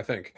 I think.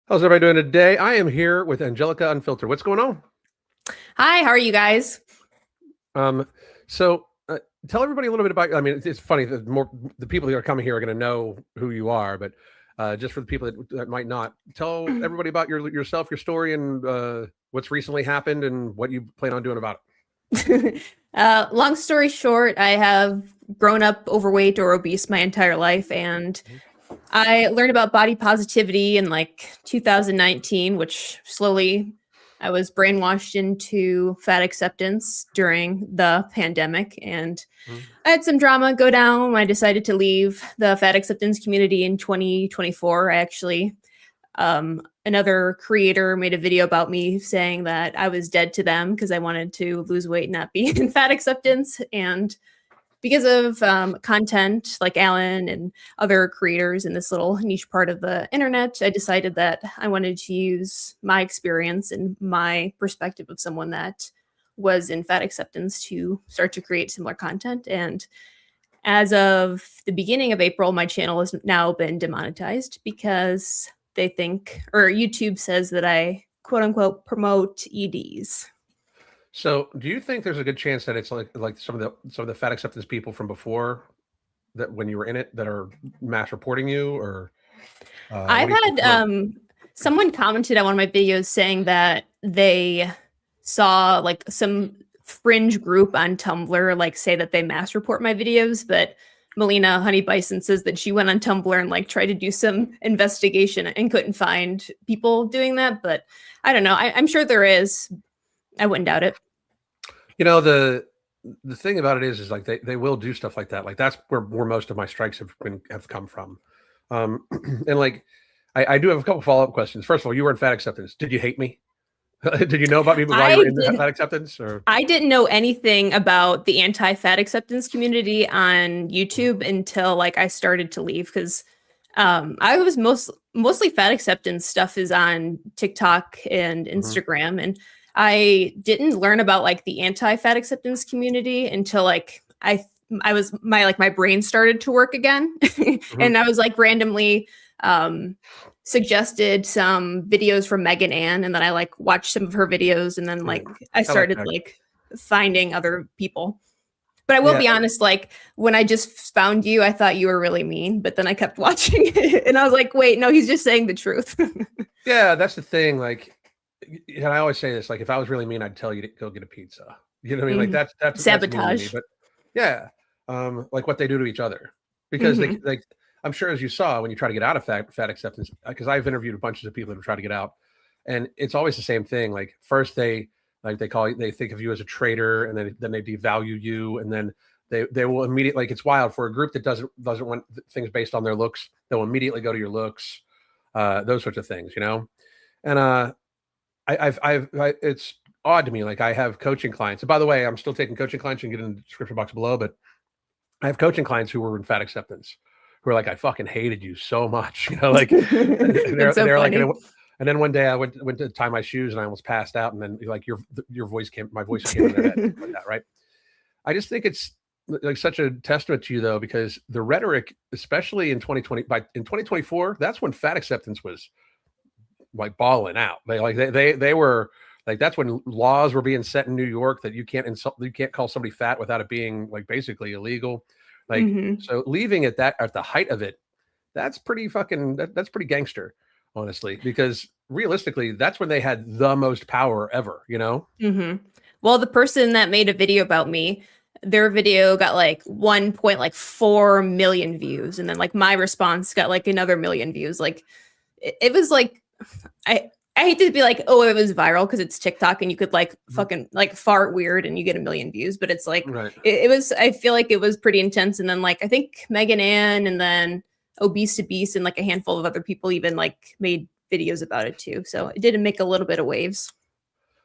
How's everybody doing today? I am here with Angelica Unfiltered. What's going on? Hi, how are you guys? So tell everybody a little bit about. I mean, it's funny that the people that are coming here are going to know who you are, but just for the people that might not, tell everybody about yourself, your story, and what's recently happened, and what you plan on doing about it. Long story short, I have grown up overweight or obese my entire life, and I learned about body positivity in like 2019, which slowly I was brainwashed into fat acceptance during the pandemic. And I had some drama go down when I decided to leave the fat acceptance community in 2024. I actually, another creator made a video about me saying that I was dead to them because I wanted to lose weight and not be in fat acceptance. And because of content like Alan and other creators in this little niche part of the internet, I decided that I wanted to use my experience and my perspective of someone that was in fat acceptance to start to create similar content. And as of the beginning of April, my channel has now been demonetized because they think, or YouTube says that I quote unquote promote EDs. So, do you think there's a good chance that it's like some of the fat acceptance people from before, that when you were in it, that are mass reporting you, or I've had someone commented on one of my videos saying that they saw like some fringe group on Tumblr like say that they mass report my videos, but Melina Honey Bison says that she went on Tumblr and like tried to do some investigation and couldn't find people doing that. But I don't know. I'm sure there is. I wouldn't doubt it. You know, the thing about it is like they will do stuff like that. Like that's where most of my strikes have come from. And like I do have a couple follow-up questions. First of all, you were in fat acceptance. Did you hate me? Did you know about me while you were in the fat acceptance? Or I didn't know anything about the anti-fat acceptance community on YouTube until like I started to leave, because I was mostly fat acceptance stuff is on TikTok and Instagram, and I didn't learn about like the anti-fat acceptance community until like my brain started to work again. And I was like randomly suggested some videos from Megan Ann, and then I like watched some of her videos, and then like I started like finding other people. But I will be honest, like when I just found you, I thought you were really mean, but then I kept watching it and I was like, wait, no, he's just saying the truth. Yeah, that's the thing. Like, and I always say this, like, if I was really mean, I'd tell you to go get a pizza. You know what I mean? Like that's sabotage. But yeah, like what they do to each other, because they I'm sure, as you saw when you try to get out of fat acceptance, because I've interviewed a bunch of people that have tried to get out, and it's always the same thing. Like first they think of you as a traitor, and then they devalue you, and then they will immediately, like, it's wild for a group that doesn't want things based on their looks. They'll immediately go to your looks, those sorts of things, you know. And it's odd to me. Like I have coaching clients. And by the way, I'm still taking coaching clients. You can get in the description box below, but I have coaching clients who were in fat acceptance, who are like, I fucking hated you so much, you know, like they're like, and then one day I went to tie my shoes and I almost passed out, and then like my voice came in their head, like that, right? I just think it's like such a testament to you, though, because the rhetoric, especially in 2020, in 2024, that's when fat acceptance was like balling out. They were like, that's when laws were being set in New York that you can't call somebody fat without it being like basically illegal. Like, so leaving at the height of it, that's pretty fucking, that's pretty gangster, honestly, because realistically, that's when they had the most power ever, you know? Well, the person that made a video about me their video got like 1.4 million views, and then like my response got like another million views. Like it was like I hate to be like, oh, it was viral because it's TikTok and you could like fucking like fart weird and you get a million views, but it's like it was. I feel like it was pretty intense. And then like I think Megan Ann and then Obese to Beast and like a handful of other people even like made videos about it too. So it did make a little bit of waves.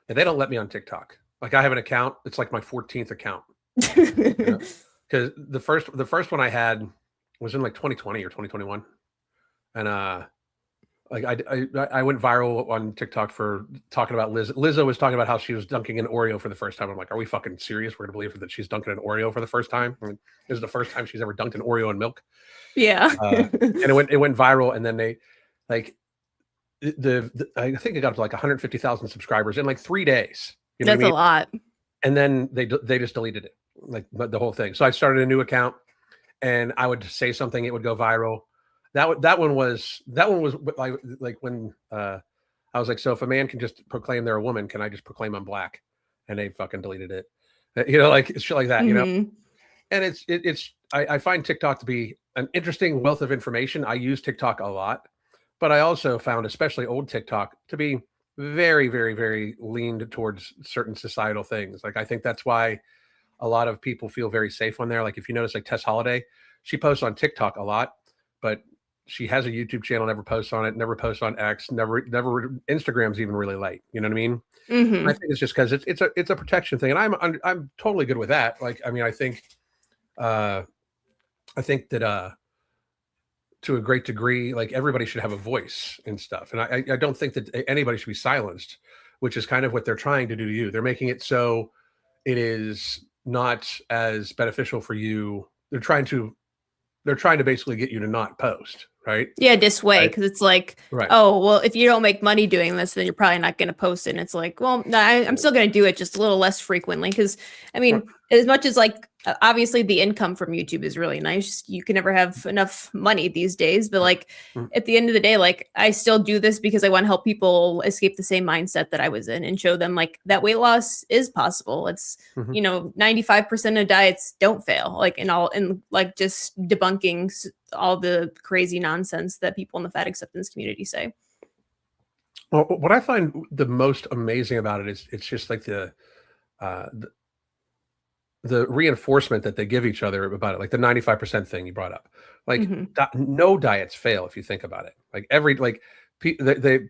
And they don't let me on TikTok. Like I have an account. It's like my 14th account. Because the first one I had was in like 2020 or 2021, and like I went viral on TikTok for talking about Lizzo was talking about how she was dunking an Oreo for the first time. I'm like, are we fucking serious? We're gonna believe that she's dunking an Oreo for the first time? I mean, this is the first time she's ever dunked an Oreo in milk. Yeah. And it went viral, and then they like I think it got up to like 150,000 subscribers in like 3 days. You know That's what I mean? a lot. And then they just deleted it, like the whole thing. So I started a new account, and I would say something, it would go viral. That one was like when I was like, so if a man can just proclaim they're a woman, can I just proclaim I'm black? And they fucking deleted it. You know, like shit like that, you know? And I find TikTok to be an interesting wealth of information. I use TikTok a lot, but I also found, especially old TikTok, to be very, very, very leaned towards certain societal things. Like I think that's why a lot of people feel very safe on there. Like if you notice, like Tess Holiday, she posts on TikTok a lot, but she has a YouTube channel, never posts on it, never posts on X, never Instagram's even really light. You know what I mean? I think it's just because it's a protection thing, and I'm totally good with that. Like, I mean, I think that to a great degree, like everybody should have a voice and stuff, and I don't think that anybody should be silenced, which is kind of what they're trying to do to you. They're making it so it is not as beneficial for you. They're trying to basically get you to not post, right? Yeah, dissuade, because it's like, oh, well, if you don't make money doing this, then you're probably not going to post it. And it's like, well, no, I'm still going to do it just a little less frequently. Because, I mean, as much as like, obviously the income from YouTube is really nice. You can never have enough money these days. But like, at the end of the day, like, I still do this because I want to help people escape the same mindset that I was in and show them like that weight loss is possible. It's, you know, 95% of diets don't fail, like and like just debunking all the crazy nonsense that people in the fat acceptance community say. Well, what I find the most amazing about it is it's just like the reinforcement that they give each other about it, like the 95% thing you brought up. Like no diets fail if you think about it. Like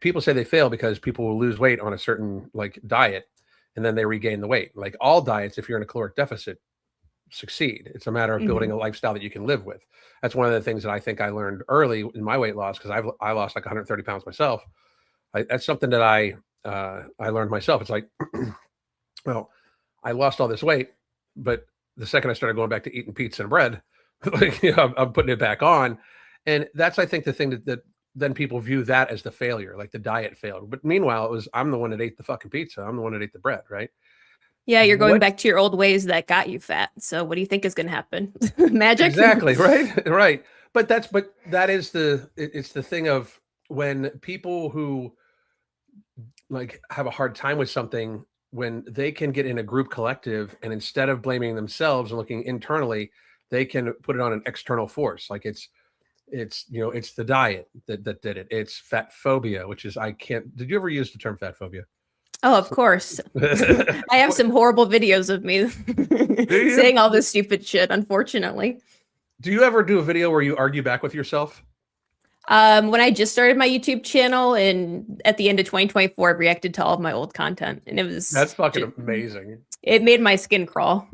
people say they fail because people will lose weight on a certain like diet and then they regain the weight. Like all diets, if you're in a caloric deficit, succeed. It's a matter of building a lifestyle that you can live with. That's one of the things that I think I learned early in my weight loss, because I lost like 130 pounds myself. That's something that I learned myself. It's like, well, I lost all this weight, but the second I started going back to eating pizza and bread, like, you know, I'm putting it back on. And that's, I think, the thing that then people view that as the failure, like the diet failed. But meanwhile, I'm the one that ate the fucking pizza. I'm the one that ate the bread, right? Yeah, you're going back to your old ways that got you fat. So what do you think is going to happen? Magic? Exactly, right? Right. But that is it's the thing of when people who like have a hard time with something, when they can get in a group collective and instead of blaming themselves and looking internally, they can put it on an external force. Like it's you know, it's the diet that did it. It's fat phobia, which is did you ever use the term fat phobia? Oh, of course. I have some horrible videos of me saying all this stupid shit, unfortunately. Do you ever do a video where you argue back with yourself? When I just started my YouTube channel and at the end of 2024, I reacted to all of my old content, and that's fucking amazing. It made my skin crawl.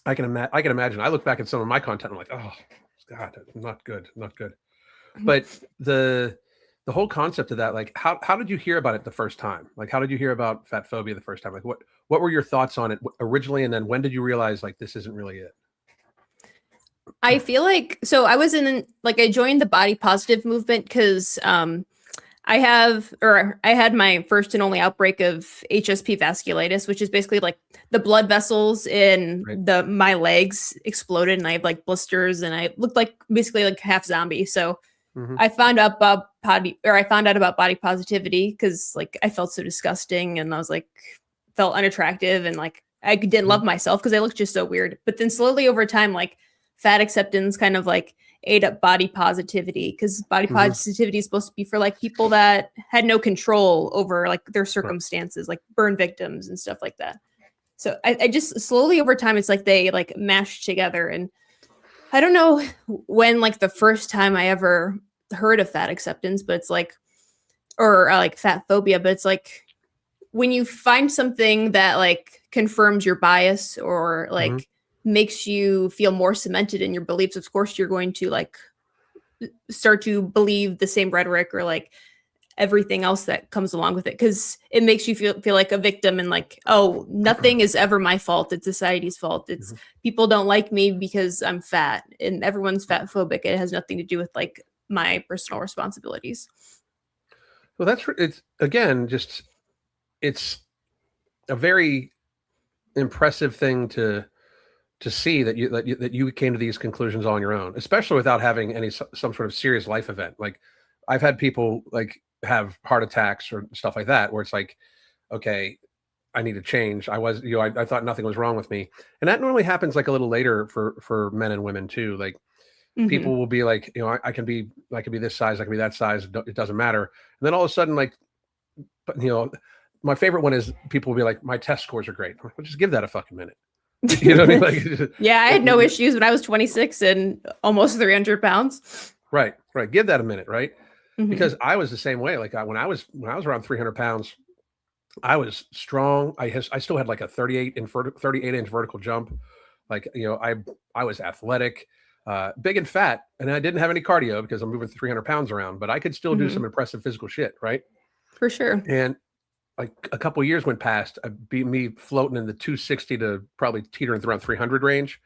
I can imagine. I look back at some of my content, I'm like, oh God, not good. But the whole concept of that, like how did you hear about it the first time? Like how did you hear about fat phobia the first time? Like what were your thoughts on it originally, and then when did you realize like this isn't really it? I feel like, so I I joined the body positive movement because I had my first and only outbreak of HSP vasculitis, which is basically like the blood vessels in my legs exploded and I have like blisters and I looked like basically like half zombie. So I found out about body positivity because like I felt so disgusting and I was like felt unattractive and like I didn't love myself because I looked just so weird. But then slowly over time, like fat acceptance kind of like ate up body positivity, because body positivity is supposed to be for like people that had no control over like their circumstances, like burn victims and stuff like that. So I just slowly over time, it's like they like mashed together. And I don't know when like the first time I ever heard of fat acceptance, but it's like, or like fat phobia, but it's like when you find something that like confirms your bias or like makes you feel more cemented in your beliefs, of course you're going to like start to believe the same rhetoric or like everything else that comes along with it, because it makes you feel like a victim and like, oh, nothing is ever my fault, it's society's fault, it's people don't like me because I'm fat and everyone's fat phobic, it has nothing to do with like my personal responsibilities. Well, it's again just it's a very impressive thing to see that you came to these conclusions on your own, especially without having some sort of serious life event. Like I've had people like have heart attacks or stuff like that, where it's like, okay, I need to change. I thought nothing was wrong with me. And that normally happens like a little later for men and women too. Like people will be like, I can be this size, I can be that size. It doesn't matter. And then all of a sudden, like, my favorite one is people will be like, my test scores are great. I'm like, well, just give that a fucking minute. You know what I mean? Like, yeah, I had no issues when I was 26 and almost 300 pounds. Right. Give that a minute. Right. Because I was the same way. Like when I was around 300 pounds, I was strong. I still had like a 38 inch vertical jump. Like, I was athletic, big and fat, and I didn't have any cardio because I'm moving 300 pounds around, but I could still do some impressive physical shit. Right. For sure. And like a couple of years went past, me floating in the 260 to probably teetering around 300 range.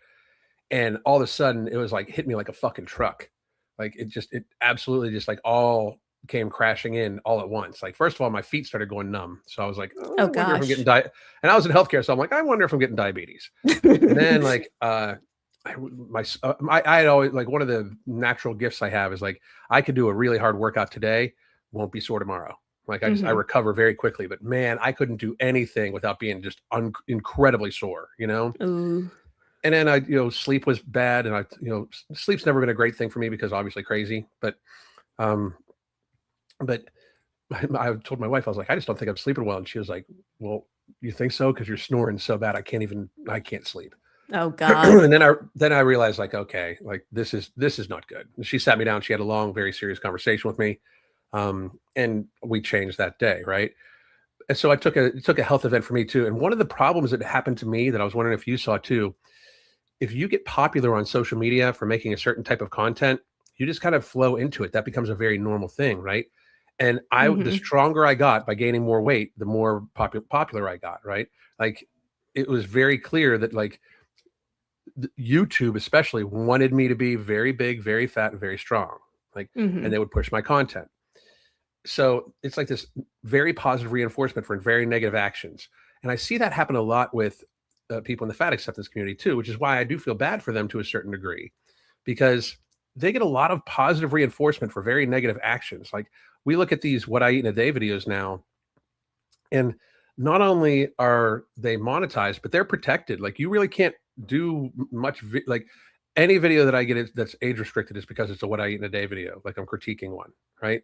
And all of a sudden it was like, hit me like a fucking truck. Like it absolutely just like all came crashing in all at once. Like, first of all, my feet started going numb. So I was like, oh gosh. If I'm getting and I was in healthcare. So I'm like, I wonder if I'm getting diabetes. And then like, I had always like, one of the natural gifts I have is like, I could do a really hard workout today, won't be sore tomorrow. Like I I recover very quickly, but man, I couldn't do anything without being just incredibly sore, Ooh. And then sleep was bad, and sleep's never been a great thing for me because obviously crazy, but I told my wife, I was like, I just don't think I'm sleeping well. And she was like, well, you think so? Because you're snoring so bad. I can't sleep. Oh God. And then I realized like, okay, like this is not good. And she sat me down. She had a long, very serious conversation with me. And we changed that day. Right. And so it took a health event for me too. And one of the problems that happened to me that I was wondering if you saw too, if you get popular on social media for making a certain type of content, you just kind of flow into it. That becomes a very normal thing. Right. And the stronger I got by gaining more weight, the more popular I got. Right. Like it was very clear that like YouTube especially wanted me to be very big, very fat, and very strong. Like, and they would push my content. So it's like this very positive reinforcement for very negative actions. And I see that happen a lot with people in the fat acceptance community too, which is why I do feel bad for them to a certain degree, because they get a lot of positive reinforcement for very negative actions. Like we look at these "What I Eat in a Day" videos now, and not only are they monetized, but they're protected. Like you really can't do much. Like any video that I get that's age restricted is because it's a "What I Eat in a Day" video. Like I'm critiquing one, right?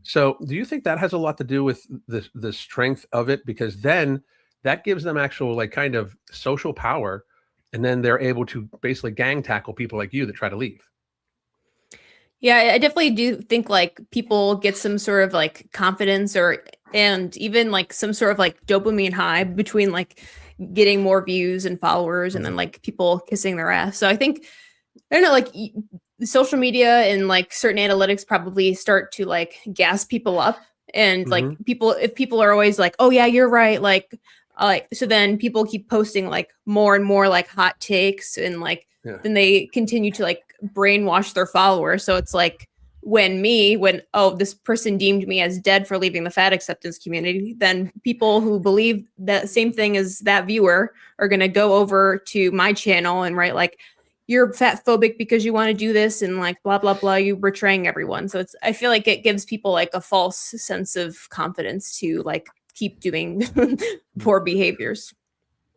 So do you think that has a lot to do with the strength of it? Because then that gives them actual like kind of social power, and then they're able to basically gang tackle people like you that try to leave. Yeah, I definitely do think like people get some sort of like confidence and even like some sort of like dopamine high between like getting more views and followers and then like people kissing their ass. So I think, I don't know, like social media and like certain analytics probably start to like gas people up, and like if people are always like, oh yeah, you're right. Like, so then people keep posting like more and more like hot takes, and like, then they continue to like brainwash their followers. So it's like when this person deemed me as dead for leaving the fat acceptance community, then people who believe that same thing as that viewer are going to go over to my channel and write like, you're fat phobic because you want to do this and like blah blah blah, you betraying everyone. So I feel like it gives people like a false sense of confidence to like keep doing poor behaviors.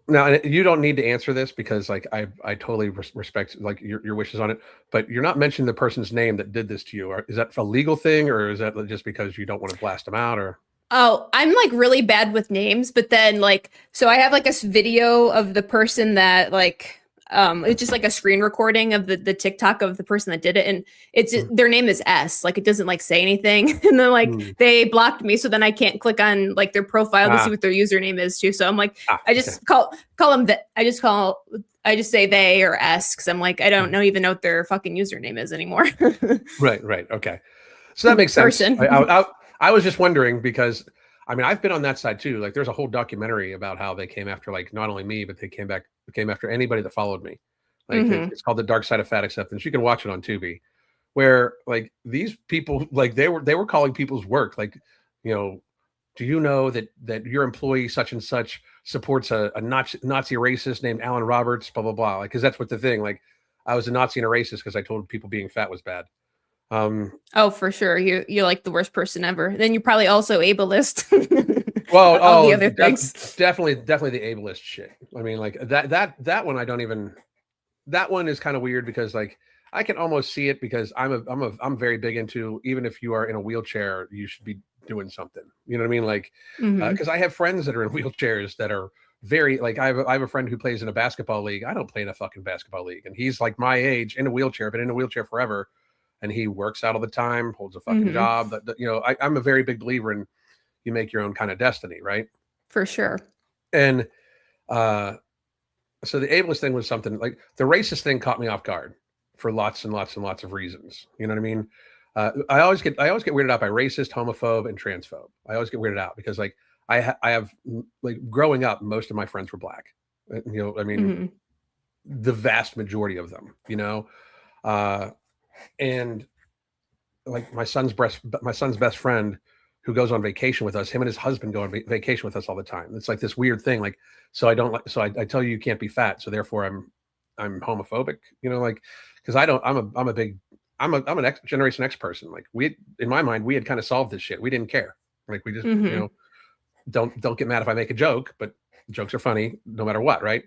Now, and you don't need to answer this because like I totally respect like your wishes on it, but you're not mentioning the person's name that did this to you. Or is that a legal thing, or is that just because you don't want to blast them out? Or Oh, I'm like really bad with names, but then like, so I have like a video of the person that like, it's just like a screen recording of the TikTok of the person that did it, and it's their name is S, like it doesn't like say anything, and then like they blocked me, so then I can't click on like their profile to see what their username is too. So I'm like, I just call them that. I just say they or S because I'm like I don't even know what their fucking username is anymore. right, okay, so that makes sense. I was just wondering because I mean I've been on that side too. Like there's a whole documentary about how they came after like not only me but they came after anybody that followed me. Like it's called The Dark Side of Fat Acceptance. You can watch it on Tubi, where like these people like they were calling people's work like, you know, do you know that your employee such and such supports a Nazi racist named Alan Roberts, blah blah blah. Like because that's what the thing. Like I was a Nazi and a racist because I told people being fat was bad. Oh, for sure. You're like the worst person ever. Then you're probably also ableist. Well, all the other things. Definitely the ableist shit. I mean, like that one I don't even. That one is kind of weird because like I can almost see it because I'm very big into even if you are in a wheelchair, you should be doing something. You know what I mean? Like because I have friends that are in wheelchairs that are very like I have a friend who plays in a basketball league. I don't play in a fucking basketball league, and he's like my age in a wheelchair, been in a wheelchair forever. And he works out all the time, holds a fucking job. That you know, I'm a very big believer in you make your own kind of destiny, right? For sure. And so the ableist thing was something like the racist thing caught me off guard for lots and lots and lots of reasons. You know what I mean? I always get weirded out by racist, homophobe, and transphobe. I always get weirded out because like I have like growing up, most of my friends were black. You know, I mean, the vast majority of them. You know. And like my son's best friend who goes on vacation with us, him and his husband go on vacation with us all the time. It's like this weird thing. Like, so I tell you can't be fat. So therefore I'm homophobic, you know, like, cause I'm an X Generation X person. Like in my mind, we had kind of solved this shit. We didn't care. Like we just, you know, don't get mad if I make a joke, but jokes are funny no matter what. Right.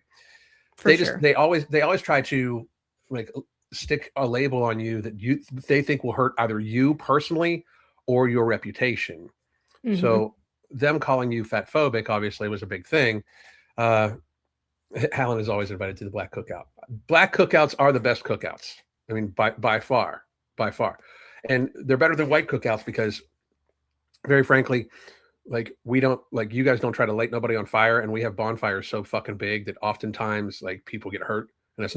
They always try to like, stick a label on you that they think will hurt either you personally or your reputation. So them calling you fat phobic obviously was a big thing. Helen is always invited to the black cookout. Black cookouts are the best cookouts. I mean, by far. And they're better than white cookouts because very frankly, like we don't like you guys don't try to light nobody on fire, and we have bonfires so fucking big that oftentimes like people get hurt. And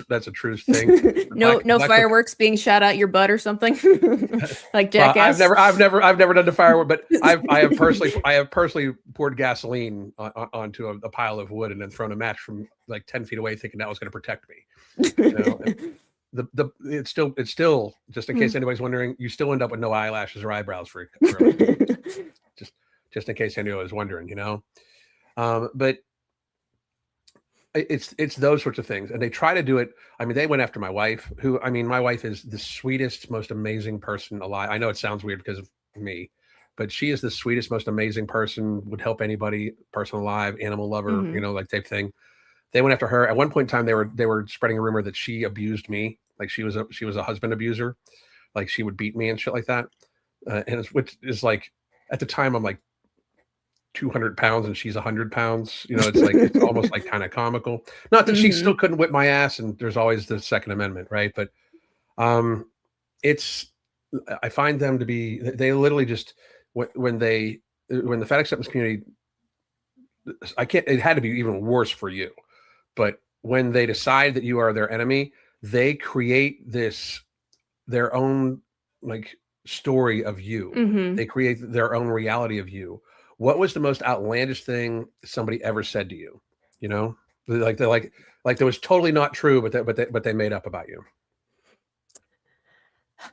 that's a true thing. no fireworks being shot out your butt or something like Jackass. I've never done the firework, but I have personally poured gasoline onto a pile of wood and then thrown a match from like 10 feet away, thinking that was going to protect me. You know? It's still just in case anybody's wondering, you still end up with no eyelashes or eyebrows for just in case anyone was wondering, you know. But it's those sorts of things, and they try to do it. I mean, they went after my wife, who I mean, my wife is the sweetest, most amazing person alive. I know it sounds weird because of me, but she is the sweetest, most amazing person. Would help anybody, person alive, animal lover, you know, like type thing. They went after her. At one point in time, they were spreading a rumor that she abused me, like she was a husband abuser, like she would beat me and shit like that. Which is like at the time I'm like 200 pounds and she's 100 pounds, you know, it's like it's almost like kind of comical. Not that she still couldn't whip my ass, and there's always the Second Amendment, right? But I find them to be, they literally just when the fat acceptance community, it had to be even worse for you, but when they decide that you are their enemy, they create their own like story of you. They create their own reality of you. What was the most outlandish thing somebody ever said to you? You know, like that was totally not true, but they made up about you.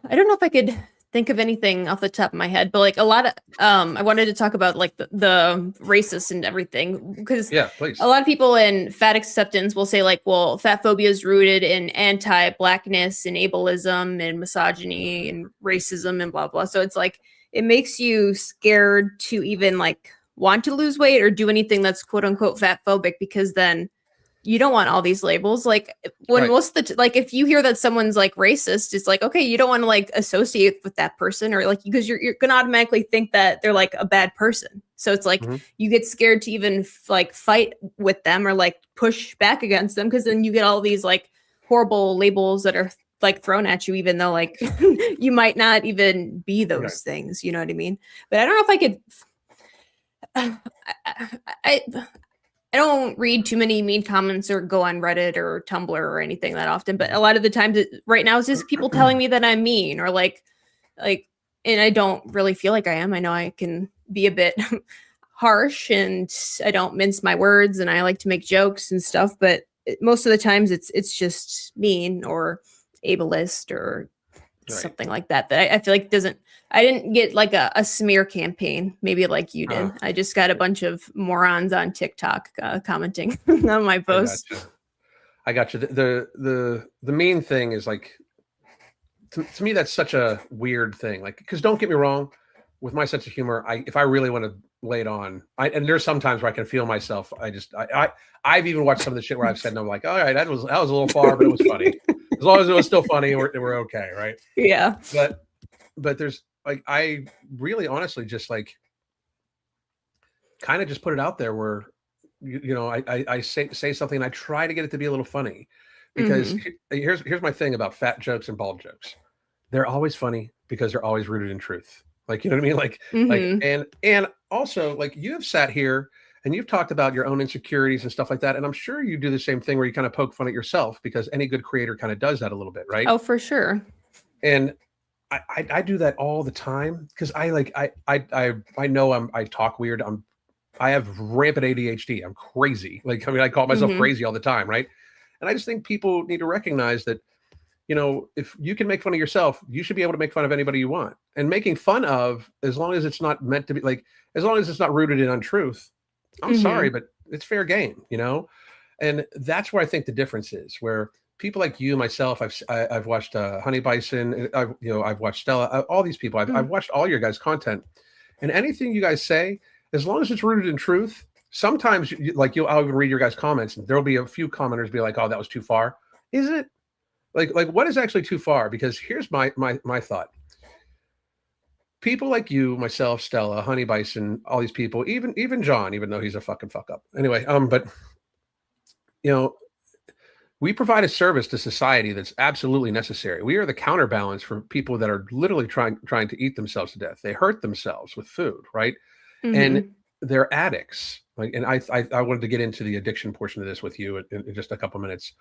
I don't know if I could think of anything off the top of my head, but like a lot of I wanted to talk about like the racist and everything, because please. A lot of people in fat acceptance will say like, well, fat phobia is rooted in anti-blackness and ableism and misogyny and racism and blah blah. So it's like it makes you scared to even like want to lose weight or do anything that's quote unquote fat phobic, because then you don't want all these labels. Like when most of the like if you hear that someone's like racist, it's like, okay, you don't want to like associate with that person, or like because you're gonna automatically think that they're like a bad person. So it's like you get scared to even like fight with them or like push back against them, because then you get all these like horrible labels that are like thrown at you, even though like you might not even be those things. You know what I mean? But I don't know if I could. I don't read too many mean comments or go on Reddit or Tumblr or anything that often, but a lot of the times right now it's just people telling me that I'm mean or like, and I don't really feel like I am. I know I can be a bit harsh and I don't mince my words and I like to make jokes and stuff, but most of the times it's just mean or ableist or something like that. That I feel like I didn't get like a smear campaign, maybe like you did. I just got a bunch of morons on TikTok commenting on my posts. I got you. The mean thing is like, to me, that's such a weird thing. Like, because don't get me wrong, with my sense of humor, if I really want to lay it on, and there's sometimes where I can feel myself. I've even watched some of the shit where I've said, and I'm like, all right, that was a little far, but it was funny. As long as it was still funny, we're okay, right? Yeah. But there's like, I really honestly just like kind of just put it out there where you know I say something and I try to get it to be a little funny, because here's my thing about fat jokes and bald jokes. They're always funny because they're always rooted in truth. Like, you know what I mean? Like and also like you have sat here and you've talked about your own insecurities and stuff like that. And I'm sure you do the same thing where you kind of poke fun at yourself, because any good creator kind of does that a little bit, right? Oh, for sure. And I do that all the time because I know I talk weird. I have rampant ADHD. I'm crazy. Like, I mean, I call myself crazy all the time, right? And I just think people need to recognize that, you know, if you can make fun of yourself, you should be able to make fun of anybody you want. And making fun of, as long as it's not meant to be, like, as long as it's not rooted in untruth, I'm sorry, but it's fair game, you know? And that's where I think the difference is, where people like you, myself, I've watched Honey Bison, I've watched Stella, all these people, I've watched all your guys' content, and anything you guys say, as long as it's rooted in truth, sometimes I'll even read your guys' comments and there'll be a few commenters be like, oh, that was too far. Is it? Like what is actually too far? Because here's my thought. People like you, myself, Stella, Honey Bison, all these people, even John, even though he's a fucking fuck up. Anyway, but you know, we provide a service to society that's absolutely necessary. We are the counterbalance for people that are literally trying to eat themselves to death. They hurt themselves with food, right? And they're addicts. Like, and I wanted to get into the addiction portion of this with you in just a couple minutes,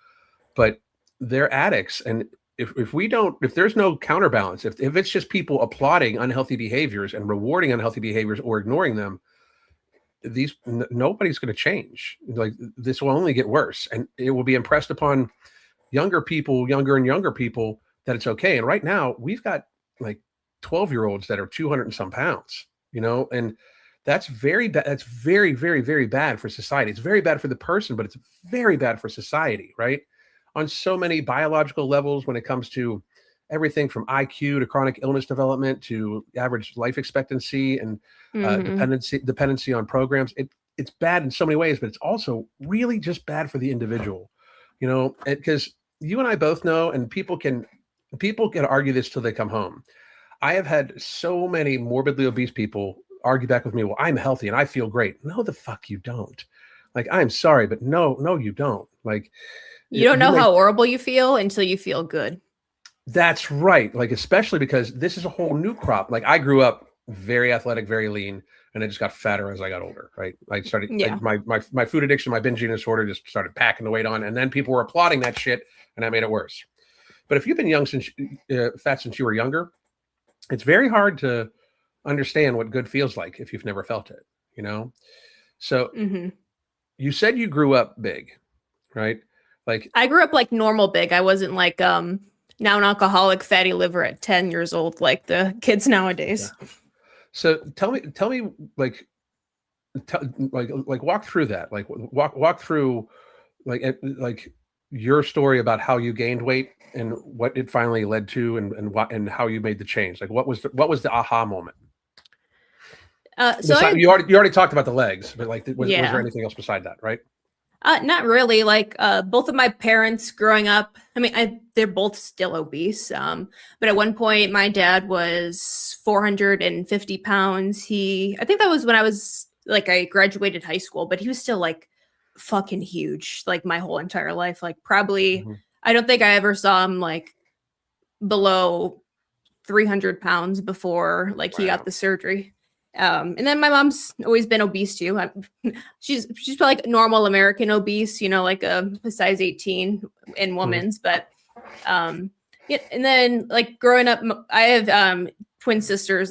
but they're addicts. And if there's no counterbalance, if it's just people applauding unhealthy behaviors and rewarding unhealthy behaviors or ignoring them, nobody's going to change. Like, this will only get worse, and it will be impressed upon younger and younger people that it's okay. And right now we've got like 12-year-olds that are 200 and some pounds, you know, and that's very bad. That's very, very, very bad for society. It's very bad for the person, but it's very bad for society, right? On so many biological levels, when it comes to everything from IQ to chronic illness development to average life expectancy and dependency on programs. It's bad in so many ways, but it's also really just bad for the individual, you know, because you and I both know, and people can argue this till they come home. I have had so many morbidly obese people argue back with me, well, I'm healthy and I feel great. No, the fuck you don't. Like, I'm sorry, but no, you don't. Like, you don't know how horrible you feel until you feel good. That's right. Like, especially because this is a whole new crop. Like, I grew up very athletic, very lean, and I just got fatter as I got older, right? I started my food addiction, my binge eating disorder just started packing the weight on, and then people were applauding that shit, and that made it worse. But if you've been fat since you were younger, it's very hard to understand what good feels like if you've never felt it, you know? So you said you grew up big, right? Like, I grew up like normal big. I wasn't like now an alcoholic fatty liver at 10 years old like the kids nowadays. Yeah. So tell me like walk through that. Like walk through like your story about how you gained weight and what it finally led to, and how you made the change. Like, what was the aha moment? So you already talked about the legs, but like, was yeah. there anything else beside that, right? Not really. Like both of my parents growing up, I mean, they're both still obese. But at one point, my dad was 450 pounds. I think that was when I was like, I graduated high school, but he was still like fucking huge, like my whole entire life. Like probably, I don't think I ever saw him like below 300 pounds before like he got the surgery. And then my mom's always been obese too. She's probably like normal American obese, you know, like a size 18 in women's. But yeah, and then like growing up, I have twin sisters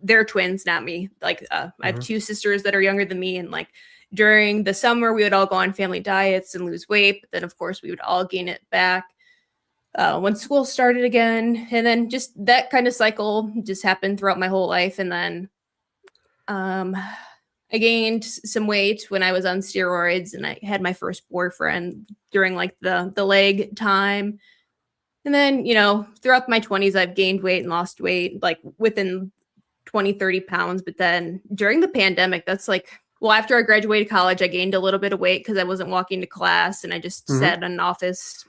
they're twins, not me. Like I have two sisters that are younger than me, and like during the summer we would all go on family diets and lose weight. But then of course we would all gain it back when school started again, and then just that kind of cycle just happened throughout my whole life. And then I gained some weight when I was on steroids, and I had my first boyfriend during like the leg time. And then, you know, throughout my 20s, I've gained weight and lost weight like within 20, 30 pounds. But then during the pandemic, that's like, well, after I graduated college, I gained a little bit of weight because I wasn't walking to class, and I just sat in an office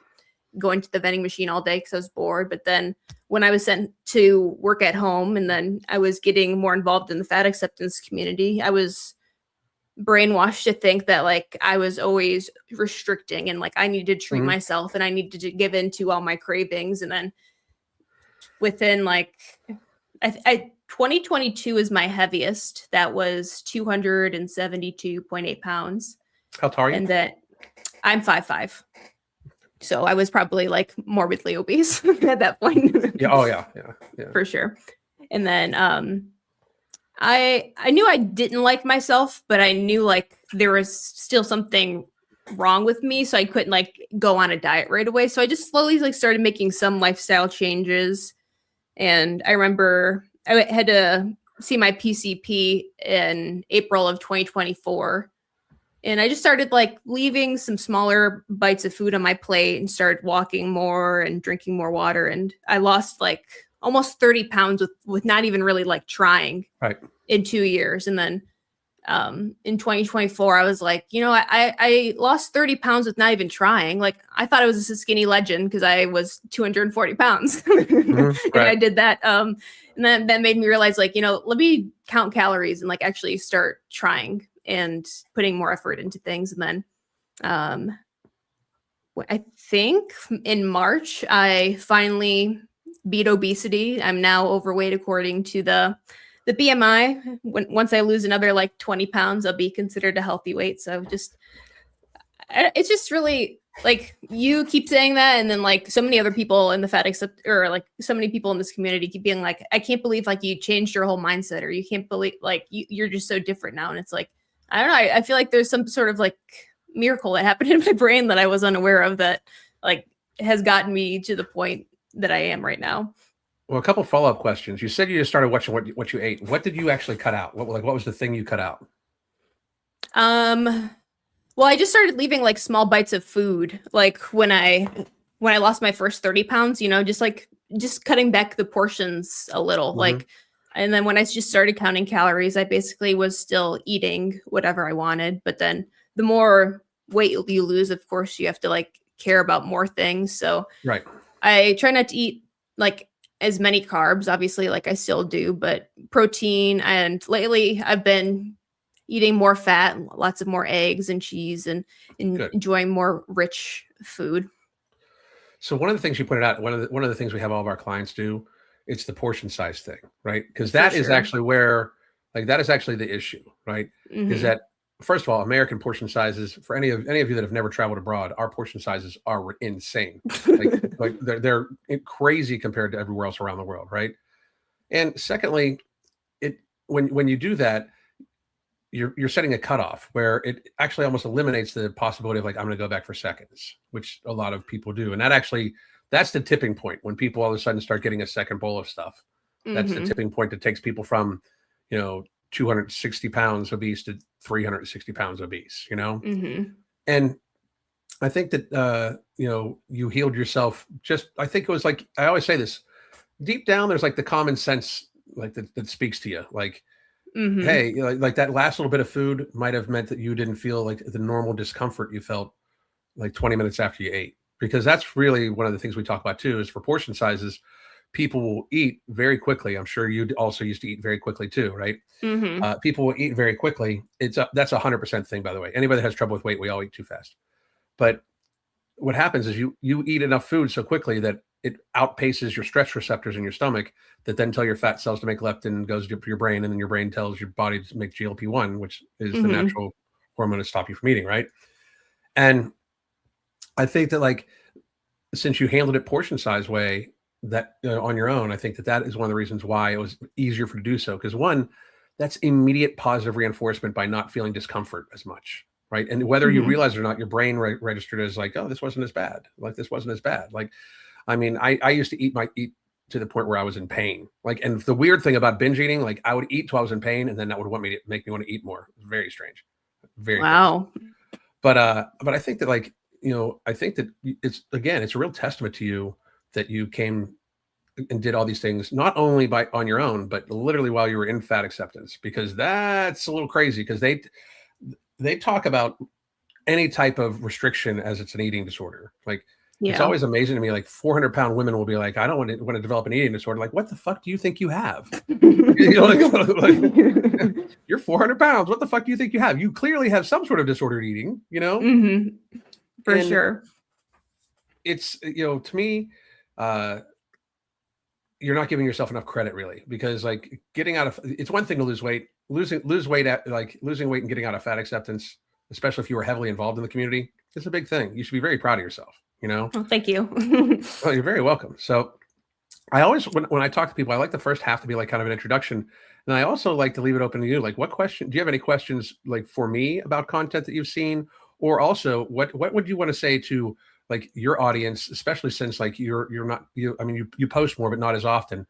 going to the vending machine all day because I was bored. But then when I was sent to work at home, and then I was getting more involved in the fat acceptance community, I was brainwashed to think that like I was always restricting, and like I needed to treat myself, and I needed to give in to all my cravings. And then within like, I 2022 is my heaviest. That was 272.8 pounds. How tall are you? And that I'm 5'5". So I was probably like morbidly obese at that point. Yeah. Oh yeah. For sure. And then I knew I didn't like myself, but I knew like there was still something wrong with me, so I couldn't like go on a diet right away. So I just slowly like started making some lifestyle changes. And I remember I had to see my PCP in April of 2024. And I just started like leaving some smaller bites of food on my plate and started walking more and drinking more water. And I lost like almost 30 pounds with not even really like trying in 2 years. And then in 2024, I was like, you know, I lost 30 pounds with not even trying. Like I thought I was a skinny legend because I was 240 pounds. And I did that. And then that made me realize like, you know, let me count calories and like actually start trying and putting more effort into things. And then I think in March, I finally beat obesity. I'm now overweight according to the BMI. Once I lose another like 20 pounds, I'll be considered a healthy weight. So it's just really like you keep saying that, and then like so many other people in the fat or like so many people in this community keep being like, I can't believe like you changed your whole mindset, or you can't believe like you're just so different now. And it's like, I don't know. I feel like there's some sort of like miracle that happened in my brain that I was unaware of that like has gotten me to the point that I am right now. Well, a couple follow-up questions. You said you just started watching what you ate. What did you actually cut out? What was the thing you cut out? Well, I just started leaving like small bites of food. Like when I lost my first 30 pounds, you know, just cutting back the portions a little. Like, and then when I just started counting calories, I basically was still eating whatever I wanted. But then the more weight you lose, of course, you have to like care about more things. So I try not to eat like as many carbs, obviously, like I still do, but protein. And lately I've been eating more fat, lots of more eggs and cheese, and enjoying more rich food. So one of the things you pointed out, one of the things we have all of our clients do, it's the portion size thing, right? Because that is actually where, like, that is actually the issue, right? Is that, first of all, American portion sizes, for any of you that have never traveled abroad, our portion sizes are insane. like they're crazy compared to everywhere else around the world, right? And secondly, when you do that, you're setting a cutoff where it actually almost eliminates the possibility of like, I'm going to go back for seconds, which a lot of people do. And that's the tipping point when people all of a sudden start getting a second bowl of stuff. That's the tipping point that takes people from, 260 pounds obese to 360 pounds obese, And I think that, you healed yourself. I think it was like, I always say this, deep down, there's like the common sense, like that speaks to you. Like, Mm-hmm. hey, like that last little bit of food might have meant that you didn't feel like the normal discomfort you felt like 20 minutes after you ate. Because that's really one of the things we talk about too, is for portion sizes, people will eat very quickly. I'm sure you also used to eat very quickly too, right? Mm-hmm. People will eat very quickly. That's 100% thing, by the way. Anybody that has trouble with weight, we all eat too fast. But what happens is you eat enough food so quickly that it outpaces your stretch receptors in your stomach, that then tell your fat cells to make leptin, goes to your brain, and then your brain tells your body to make GLP-1, which is the Mm-hmm. natural hormone to stop you from eating, right? And I think that, like, since you handled it portion size way, that on your own, I think that is one of the reasons why it was easier for to do so. Because one, that's immediate positive reinforcement by not feeling discomfort as much, right? And whether you Mm-hmm. realize it or not, your brain registered as like, oh, this wasn't as bad. Like, this wasn't as bad. Like, I mean, I used to eat to the point where I was in pain. Like, and the weird thing about binge eating, like, I would eat till I was in pain, and then that would make me want to eat more. Very strange, very crazy. Wow. But I think that, like, I think that it's a real testament to you that you came and did all these things, not only on your own, but literally while you were in fat acceptance, because that's a little crazy, because they talk about any type of restriction as it's an eating disorder. Like, it's Yeah. always amazing to me, like 400-pound women will be like, I don't want to develop an eating disorder. Like, what the fuck do you think you have? Like, you're 400 pounds. What the fuck do you think you have? You clearly have some sort of disordered eating, Mm-hmm. For and sure. it's, to me, uh, you're not giving yourself enough credit, really, because, like, it's one thing to lose weight, lose weight at, like, losing weight and getting out of fat acceptance, especially if you were heavily involved in the community. It's a big thing. You should be very proud of yourself. Oh, thank you. Oh, you're very welcome. So I always, when I talk to people, I like the first half to be like kind of an introduction. And I also like to leave it open to you. Like, do you have any questions, like, for me about content that you've seen? Or also, what would you want to say to, like, your audience, especially since, like, you're not, I mean, you post more, but not as often.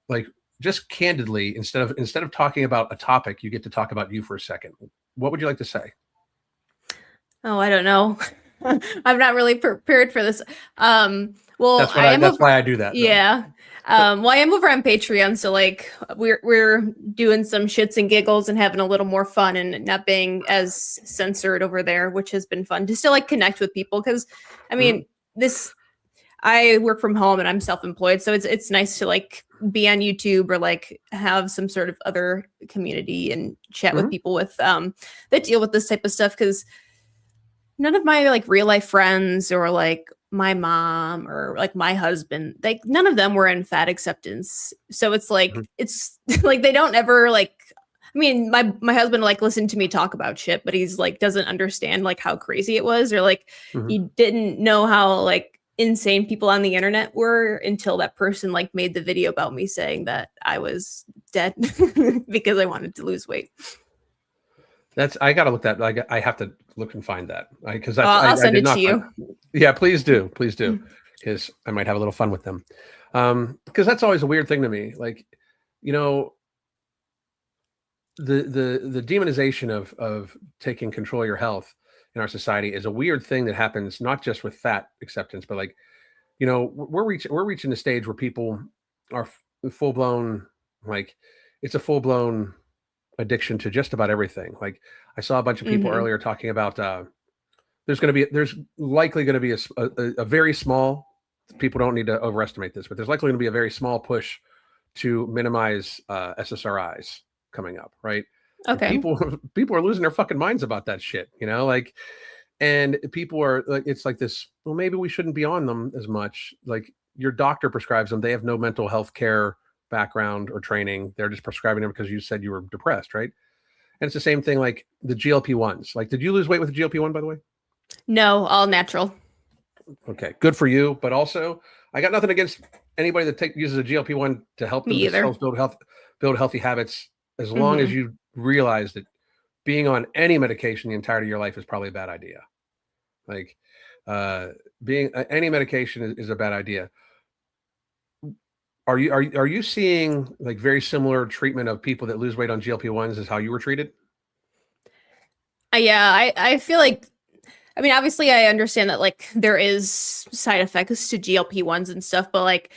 Like, just candidly, instead of talking about a topic, you get to talk about you for a second. What would you like to say? Oh, I don't know. I'm not really prepared for this. Well, I am That's over. why I do that. No. Yeah. Well, I am over on Patreon, so like we're doing some shits and giggles and having a little more fun and not being as censored over there, which has been fun to still like connect with people. Because I mean, this I work from home and I'm self-employed, so it's nice to like be on YouTube or like have some sort of other community and chat with people with that deal with this type of stuff, because none of my like real life friends or like my mom or like my husband, like none of them were in fat acceptance. So it's like it's like they don't ever like, I mean, my husband like listened to me talk about shit, but he's like doesn't understand like how crazy it was, or like he didn't know how like insane people on the internet were until that person like made the video about me saying that I was dead because I wanted to lose weight. I gotta look that. I have to look and find that, because I'll I send did it not to find. you. Yeah, please do, because I might have a little fun with them. Because that's always a weird thing to me. Like, you know, the demonization of taking control of your health in our society is a weird thing that happens not just with fat acceptance, but, like, we're reaching the stage where people are full blown, like, it's a full blown addiction to just about everything. Like, I saw a bunch of people earlier talking about there's likely going to be a very small, people don't need to overestimate this, but there's likely going to be a very small push to minimize SSRIs coming up, right? And Okay. people are losing their fucking minds about that shit, like, and people are like, it's like this, well, maybe we shouldn't be on them as much. Like, your doctor prescribes them, they have no mental health care background or training, they're just prescribing them because you said you were depressed, right? And it's the same thing, like the GLP-1s. Like, did you lose weight with the GLP-1, by the way? No, all natural. Okay, good for you. But also, I got nothing against anybody that uses a GLP-1 to help Me either. themselves build healthy habits, as long as you realize that being on any medication the entirety of your life is probably a bad idea. Like, being any medication is a bad idea. Are you seeing like very similar treatment of people that lose weight on GLP-1s as how you were treated? Yeah, I feel like, I mean, obviously I understand that like there is side effects to GLP-1s and stuff, but like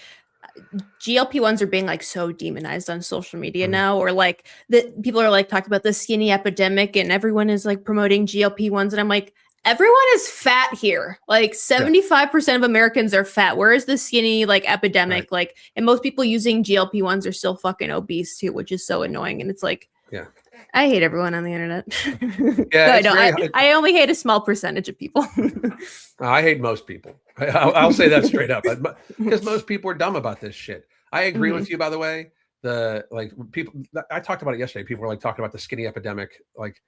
GLP-1s are being like so demonized on social media Mhm. now, or like that people are like talking about the skinny epidemic and everyone is like promoting GLP-1s. And I'm like, everyone is fat here. Like 75% of Americans are fat. Where is the skinny like epidemic? Right. Like, and most people using GLP-1s are still fucking obese too, which is so annoying. And it's like, Yeah. I hate everyone on the internet. Yeah, No, I it's don't. very. I only hate a small percentage of people. I hate most people. I'll say that straight up, because most people are dumb about this shit. I agree Mhm. with you, by the way. The like people, I talked about it yesterday. People were like talking about the skinny epidemic. Like,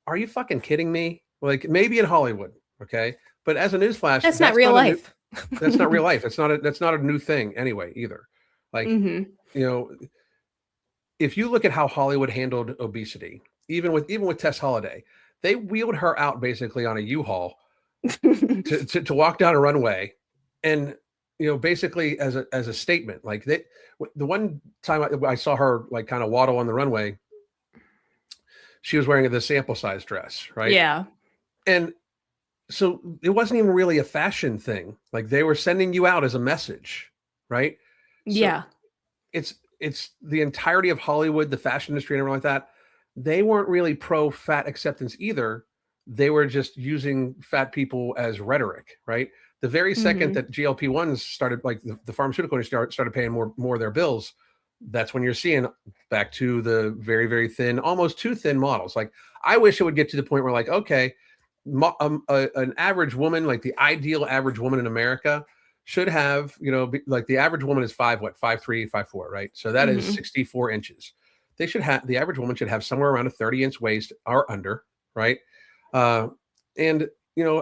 are you fucking kidding me? Like, maybe in Hollywood, okay, but as a newsflash, That's not real life. that's not real life. That's not a new thing anyway either. Like, Hmm. you know, if you look at how Hollywood handled obesity, even with Tess Holiday, they wheeled her out basically on a U-Haul to walk down a runway, and basically as a statement, like the one time I saw her like kind of waddle on the runway, she was wearing the sample size dress, right? Yeah. And so it wasn't even really a fashion thing. Like, they were sending you out as a message, right? So Yeah. it's the entirety of Hollywood, the fashion industry, and everything like that. They weren't really pro fat acceptance either. They were just using fat people as rhetoric, right? The very second Hmm. that GLP-1s started, like the pharmaceutical industry started paying more of their bills, that's when you're seeing back to the very, very thin, almost too thin models. Like, I wish it would get to the point where, like, okay, an average woman, like the ideal average woman in America, should have, like the average woman is 5'3", 5'4", right? So that is Hmm. 64 inches. The average woman should have somewhere around a 30-inch waist or under, right? Uh, and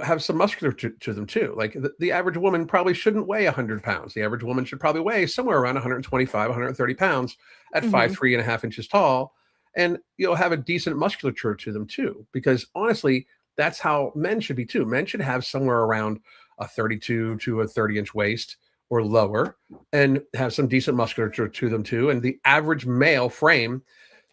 have some musculature to them too. Like, the average woman probably shouldn't weigh 100 pounds. The average woman should probably weigh somewhere around 125, 130 pounds at Hmm. 5'3.5" tall, and have a decent musculature to them too. Because honestly, that's how men should be too. Men should have somewhere around a 32 to a 30-inch waist or lower, and have some decent musculature to them too. And the average male frame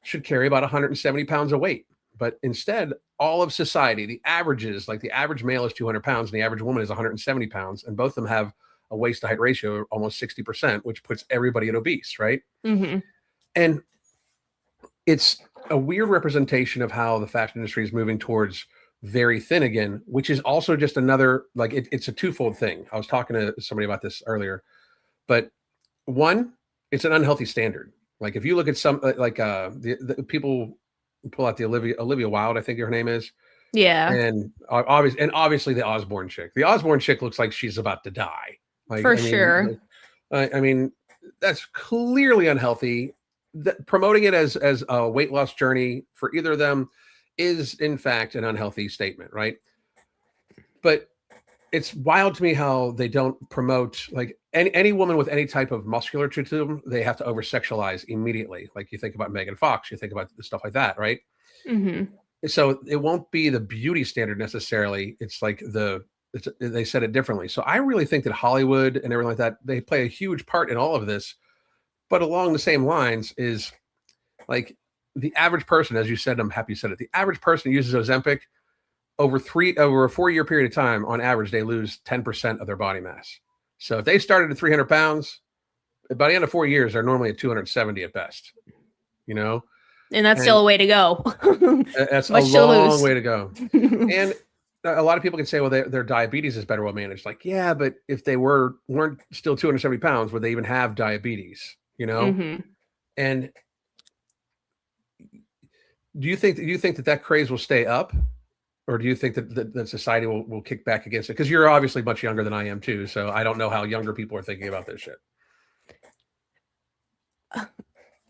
should carry about 170 pounds of weight. But instead, all of society, the averages, like the average male is 200 pounds and the average woman is 170 pounds, and both of them have a waist to height ratio of almost 60%, which puts everybody at obese, right? Hmm. And it's a weird representation of how the fashion industry is moving towards very thin again, which is also just another, like, it's a twofold thing. I was talking to somebody about this earlier, but one, it's an unhealthy standard. Like, if you look at some, like the people pull out the Olivia Wilde, I think her name is, Yeah, and obviously the Osborne chick. The Osborne chick looks like she's about to die. Like, for I mean, sure. I mean, that's clearly unhealthy. Promoting it as a weight loss journey for either of them is in fact an unhealthy statement, right? But it's wild to me how they don't promote, like, any woman with any type of musculature to them, they have to over sexualize immediately. Like, you think about Megan Fox, you think about stuff like that, right? Hmm. So it won't be the beauty standard necessarily. It's like they said it differently. So I really think that Hollywood and everything like that, they play a huge part in all of this. But along the same lines is, like, the average person, as you said, I'm happy you said it. The average person who uses Ozempic, over a 4-year period of time, on average, they lose 10% of their body mass. So if they started at 300 pounds, by the end of 4 years, they're normally at 270 at best. You know, And that's and still a way to go. that's a Much to long lose. way to go. And a lot of people can say, well, their diabetes is better well managed. Like, yeah, but if they weren't still 270 pounds, would they even have diabetes? Hmm. And do you think that craze will stay up, or do you think that society will kick back against it? Because you're obviously much younger than I am too, so I don't know how younger people are thinking about this shit.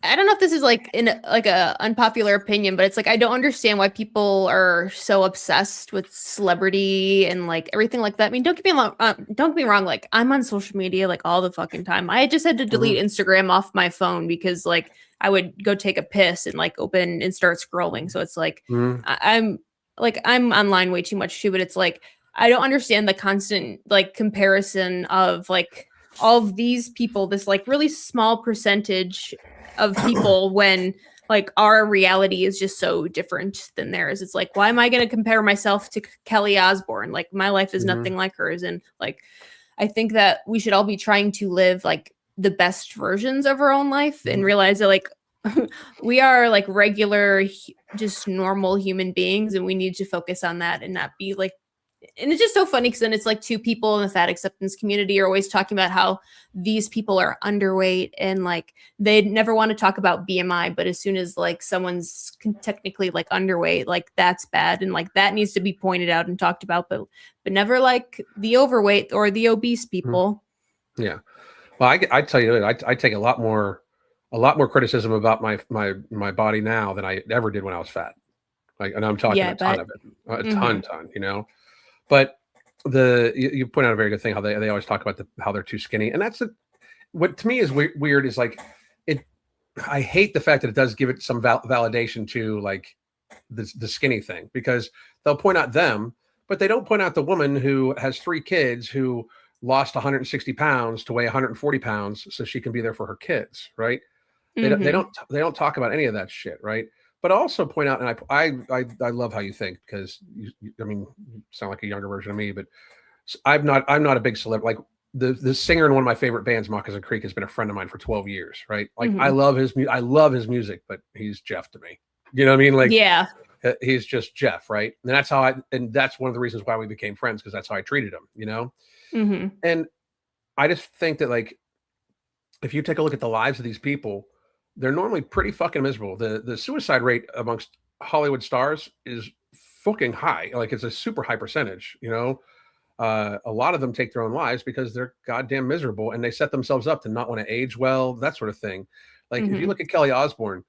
I don't know if this is like a unpopular opinion, but it's like I don't understand why people are so obsessed with celebrity and like everything like that. I mean, don't get me wrong. Like, I'm on social media like all the fucking time. I just had to delete Mm-hmm. Instagram off my phone because like I would go take a piss and like open and start scrolling. So it's like Mm-hmm. I'm online way too much too. But it's like I don't understand the constant like comparison of like all of these people, this like really small percentage of people when like our reality is just so different than theirs. It's like, why am I going to compare myself to Kelly Osbourne? Like, my life is Mm-hmm. nothing like hers. And like, I think that we should all be trying to live like the best versions of our own life and realize that like we are like regular, just normal human beings, and we need to focus on that and not be like. And it's just so funny because then it's like two people in the fat acceptance community are always talking about how these people are underweight and like they never want to talk about BMI, but as soon as like someone's technically like underweight, like that's bad and like that needs to be pointed out and talked about, but never like the overweight or the obese people. Yeah, well, I tell you, I take a lot more criticism about my body now than I ever did when I was fat. Like, and I'm talking a ton of it, a ton, you know. But you point out a very good thing, how they always talk about how they're too skinny. And that's what to me is weird is like I hate the fact that it does give it some validation to like the skinny thing, because they'll point out them, but they don't point out the woman who has 3 kids who lost 160 pounds to weigh 140 pounds so she can be there for her kids. Right. They don't talk about any of that shit. Right. But also point out, and I love how you think, because I mean, you sound like a younger version of me, but I'm not a big celebrity. Like the singer in one of my favorite bands, Moccasin Creek, has been a friend of mine for 12 years, right? Like I love his music, but he's Jeff to me. You know what I mean? Like, yeah, he's just Jeff, right? And that's how and that's one of the reasons why we became friends, because that's how I treated him, you know? And I just think that like, if you take a look at the lives of these people, they're normally pretty fucking miserable. The suicide rate amongst Hollywood stars is fucking high. Like it's a super high percentage, you know. A lot of them take their own lives because they're goddamn miserable and they set themselves up to not want to age well, that sort of thing. Like if you look at Kelly Osbourne,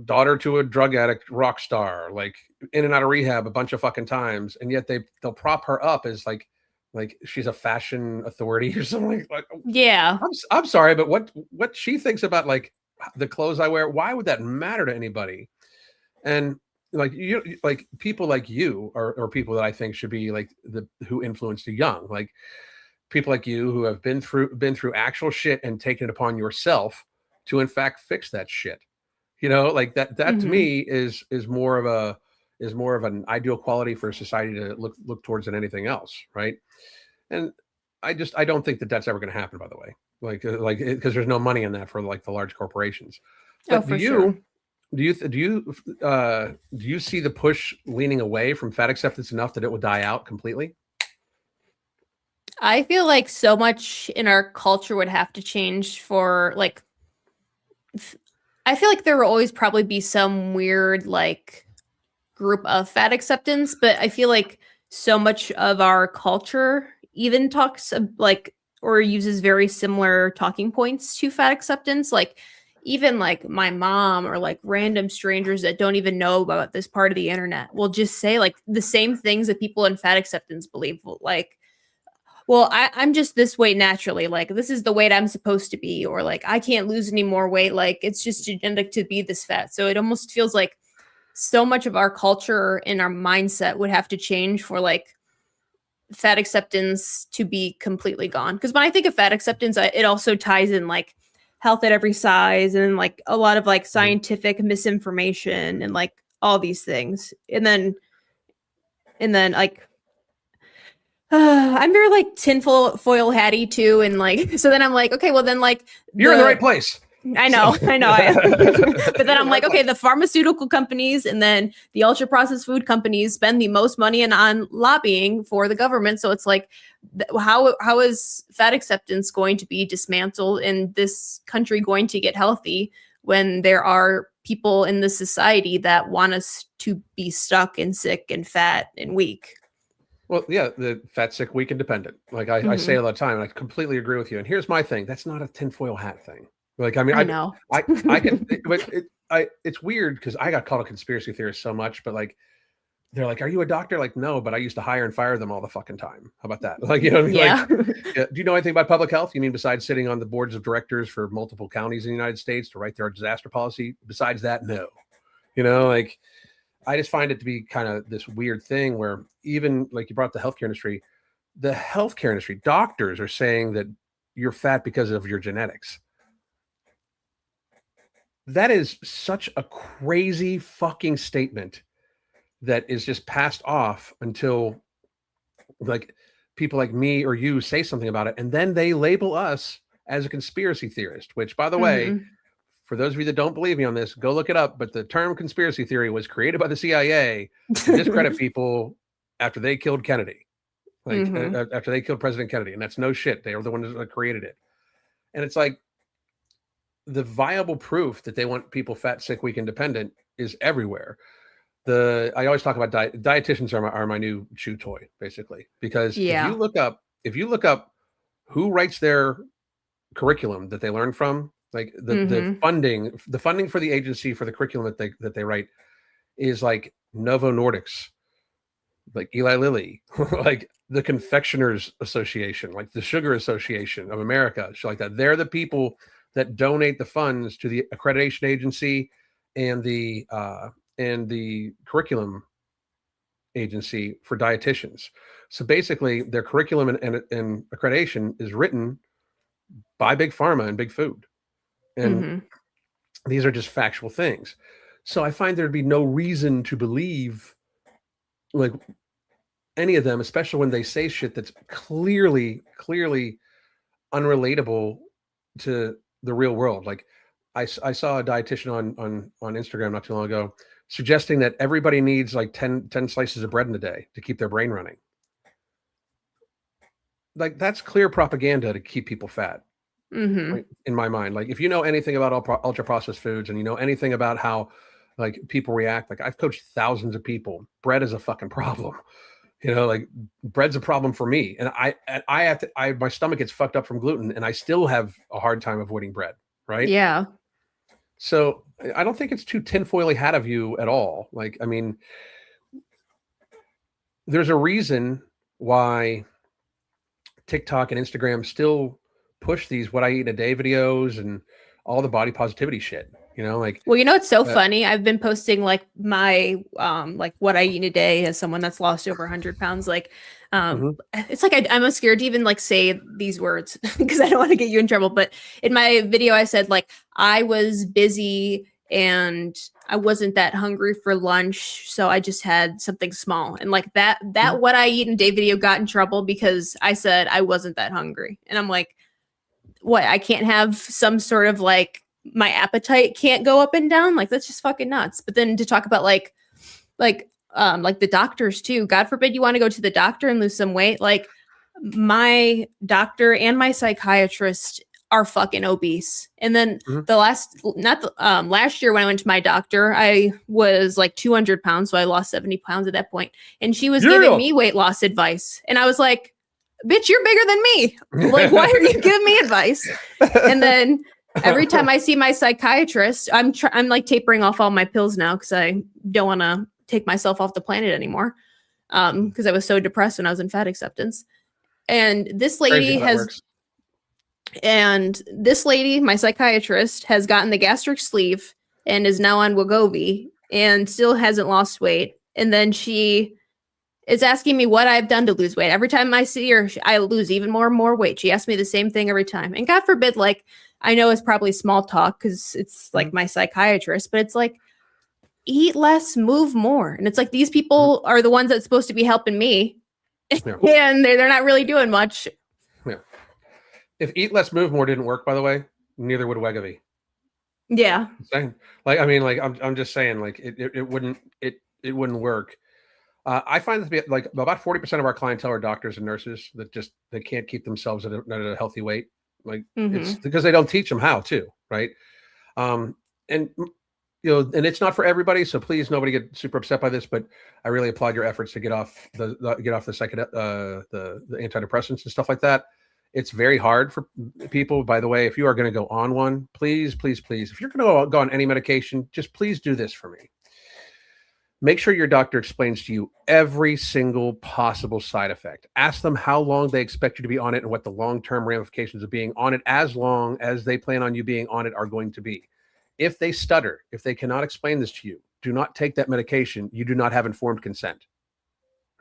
daughter to a drug addict rock star, like in and out of rehab a bunch of fucking times, and yet they'll prop her up as like she's a fashion authority or something. Like yeah, I'm sorry, but what she thinks about like the clothes I wear, why would that matter to anybody? And like you, like people like you or people that I think should be like who influence the young, like people like you who have been through actual shit and taken it upon yourself to in fact fix that shit. You know, like that to me is more of an ideal quality for society to look towards than anything else, right? And I don't think that that's ever going to happen, by the way, like because there's no money in that for like the large corporations. But do you see the push leaning away from fat acceptance enough that it will die out completely? I feel like so much in our culture would have to change for like. I feel like there will always probably be some weird like group of fat acceptance, but I feel like so much of our culture even talks like or uses very similar talking points to fat acceptance. Like even like my mom or like random strangers that don't even know about this part of the internet will just say like the same things that people in fat acceptance believe. Like, well, I'm just this weight naturally. Like, this is the weight I'm supposed to be. Or like, I can't lose any more weight. Like, it's just genetic to be this fat. So it almost feels like so much of our culture and our mindset would have to change for like fat acceptance to be completely gone. Because when I think of fat acceptance, it also ties in like health at every size and like a lot of like scientific misinformation and like all these things. And then like I'm very like tinfoil hatty too, and like so then I'm like, okay, well then like you're in the right place. I know I am. But then I'm like, okay, the pharmaceutical companies and then the ultra processed food companies spend the most money on lobbying for the government. So it's like, how is fat acceptance going to be dismantled and this country going to get healthy when there are people in this society that want us to be stuck and sick and fat and weak? Well, yeah, the fat, sick, weak, and dependent. Like I say all the time, and I completely agree with you. And here's my thing: that's not a tinfoil hat thing. Like, I mean, I know I can, but it's weird because I got called a conspiracy theorist so much. But like, they're like, "Are you a doctor?" Like, no, but I used to hire and fire them all the fucking time. How about that? Like, you know what I mean? Yeah. Like, do you know anything about public health? You mean besides sitting on the boards of directors for multiple counties in the United States to write their disaster policy? Besides that, no. You know, like. I just find it to be kind of this weird thing where even like you brought up the healthcare industry, doctors are saying that you're fat because of your genetics. That is such a crazy fucking statement that is just passed off until like people like me or you say something about it. And then they label us as a conspiracy theorist, which, by the way, for those of you that don't believe me on this, go look it up. But the term conspiracy theory was created by the CIA to discredit people after they killed Kennedy, like after they killed President Kennedy. And that's no shit. They were the ones that created it. And it's like the viable proof that they want people fat, sick, weak, and dependent is everywhere. I always talk about dietitians are my new chew toy, basically, because if you look up who writes their curriculum that they learn from, like the funding for the agency for the curriculum that they write is like Novo Nordics, like Eli Lilly, like the Confectioners Association, like the Sugar Association of America, shit like that. They're the people that donate the funds to the accreditation agency and the curriculum agency for dietitians. So basically, their curriculum and accreditation is written by Big Pharma and Big Food. And these are just factual things. So I find there'd be no reason to believe like any of them, especially when they say shit that's clearly unrelatable to the real world. Like I saw a dietitian on Instagram not too long ago suggesting that everybody needs like 10 slices of bread in a day to keep their brain running. Like that's clear propaganda to keep people fat. Right? In my mind, like if you know anything about ultra processed foods and you know anything about how like people react, like I've coached thousands of people, bread is a fucking problem. You know, like bread's a problem for me, and I have to. My stomach gets fucked up from gluten, and I still have a hard time avoiding bread. Right? Yeah. So I don't think it's too tinfoily hat of you at all. Like, I mean, there's a reason why TikTok and Instagram still push these what I eat in a day videos and all the body positivity shit. You know, like, well, you know, it's so funny. I've been posting like my, like what I eat in a day as someone that's lost over 100 pounds. Like, it's like, I'm scared to even like say these words because I don't want to get you in trouble. But in my video, I said like, I was busy and I wasn't that hungry for lunch. So I just had something small. And like that what I eat in a day video got in trouble because I said I wasn't that hungry. And I'm like, what? I can't have some sort of like, my appetite can't go up and down. Like that's just fucking nuts. But then to talk about like the doctors too, God forbid you want to go to the doctor and lose some weight. Like my doctor and my psychiatrist are fucking obese. And then last year when I went to my doctor, I was like 200 pounds. So I lost 70 pounds at that point. And she was giving me weight loss advice. And I was like, bitch, you're bigger than me. Like, why are you giving me advice? And then every time I see my psychiatrist, I'm like tapering off all my pills now because I don't want to take myself off the planet anymore. Because I was so depressed when I was in fat acceptance. And this lady my psychiatrist, has gotten the gastric sleeve and is now on Wegovy and still hasn't lost weight. And then she is asking me what I've done to lose weight. Every time I see her, I lose even more and more weight. She asks me the same thing every time. And God forbid, like, I know it's probably small talk because it's like my psychiatrist, but it's like, eat less, move more. And it's like, these people are the ones that's supposed to be helping me. Yeah. And they're not really doing much. Yeah. If eat less, move more didn't work, by the way, neither would Wegovy. Yeah. Like, I mean, like, I'm just saying, like, it wouldn't work. I find that to be like about 40% of our clientele are doctors and nurses that they can't keep themselves at a healthy weight. Like it's because they don't teach them how to, right? And you know, and it's not for everybody. So please, nobody get super upset by this, but I really applaud your efforts to get off the antidepressants and stuff like that. It's very hard for people. By the way, if you are going to go on one, please, if you're going to go on any medication, just please do this for me. Make sure your doctor explains to you every single possible side effect. Ask them how long they expect you to be on it and what the long-term ramifications of being on it, as long as they plan on you being on it, are going to be. If they stutter, if they cannot explain this to you, do not take that medication. You do not have informed consent,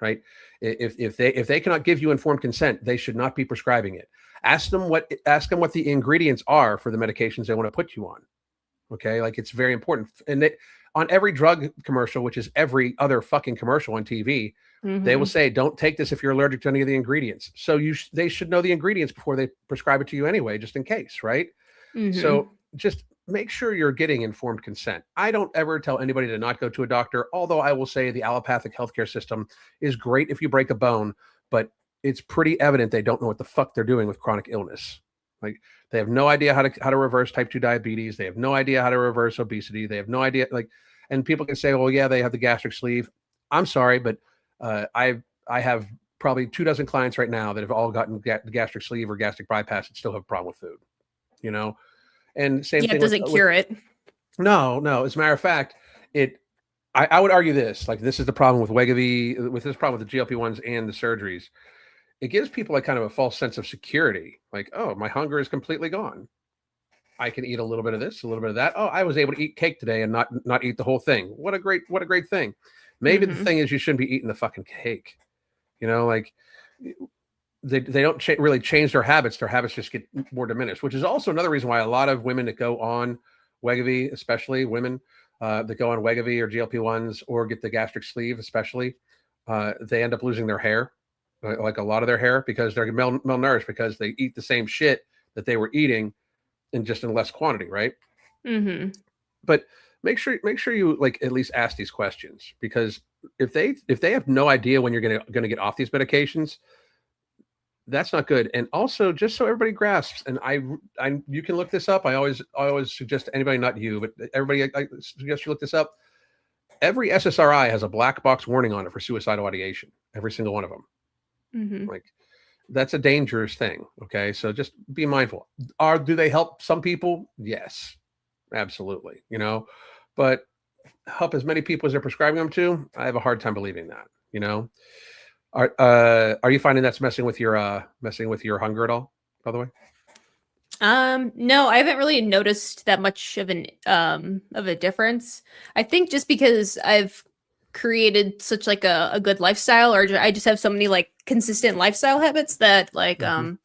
right? If they cannot give you informed consent, they should not be prescribing it. Ask them what the ingredients are for the medications they want to put you on, Okay. Like it's very important. And on every drug commercial, which is every other fucking commercial on TV, they will say, don't take this if you're allergic to any of the ingredients. So they should know the ingredients before they prescribe it to you anyway, just in case. Right. So just make sure you're getting informed consent. I don't ever tell anybody to not go to a doctor, although I will say the allopathic healthcare system is great if you break a bone, but it's pretty evident they don't know what the fuck they're doing with chronic illness. Like they have no idea how to reverse type 2 diabetes. They have no idea how to reverse obesity. They have no idea, like, and people can say, well, yeah, they have the gastric sleeve. I'm sorry, but I have probably 24 clients right now that have all gotten gastric sleeve or gastric bypass and still have a problem with food, you know? And same thing. It doesn't cure it. No. As a matter of fact, I would argue this, like this is the problem with Wegovy, with this problem with the GLP-1s and the surgeries. It gives people like kind of a false sense of security. Like, oh, my hunger is completely gone. I can eat a little bit of this, a little bit of that. Oh, I was able to eat cake today and not eat the whole thing. What a great thing. Maybe the thing is you shouldn't be eating the fucking cake. You know, like they don't really change their habits. Their habits just get more diminished, which is also another reason why a lot of women that go on Wegovy, especially women that go on Wegovy or GLP-1s or get the gastric sleeve, especially, they end up losing their hair, like a lot of their hair, because they're malnourished because they eat the same shit that they were eating in less quantity, right? But make sure you like at least ask these questions, because if they have no idea when you're gonna get off these medications, that's not good. And also, just so everybody grasps, and you can look this up. I always suggest to anybody, not you, but everybody, I suggest you look this up. Every SSRI has a black box warning on it for suicidal ideation. Every single one of them. Like that's a dangerous thing. Okay, so just be mindful. Do they help some people? Yes, absolutely. You know, but help as many people as they're prescribing them to, I have a hard time believing that. You know, are you finding that's messing with your hunger at all, by the way? No, I haven't really noticed that much of a difference. I think just because I've created such like a good lifestyle, or I just have so many like consistent lifestyle habits that like my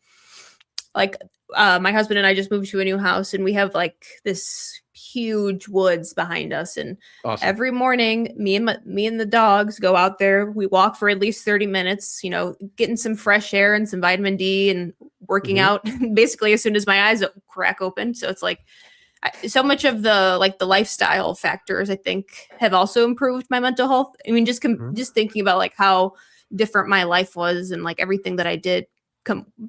husband and I just moved to a new house, and we have like this huge woods behind us, and awesome. Every morning me and the dogs go out there. We walk for at least 30 minutes, you know, getting some fresh air and some vitamin D and working out basically as soon as my eyes crack open. So it's like so much of the lifestyle factors, I think, have also improved my mental health. I mean, just thinking about like how different my life was and like everything that I did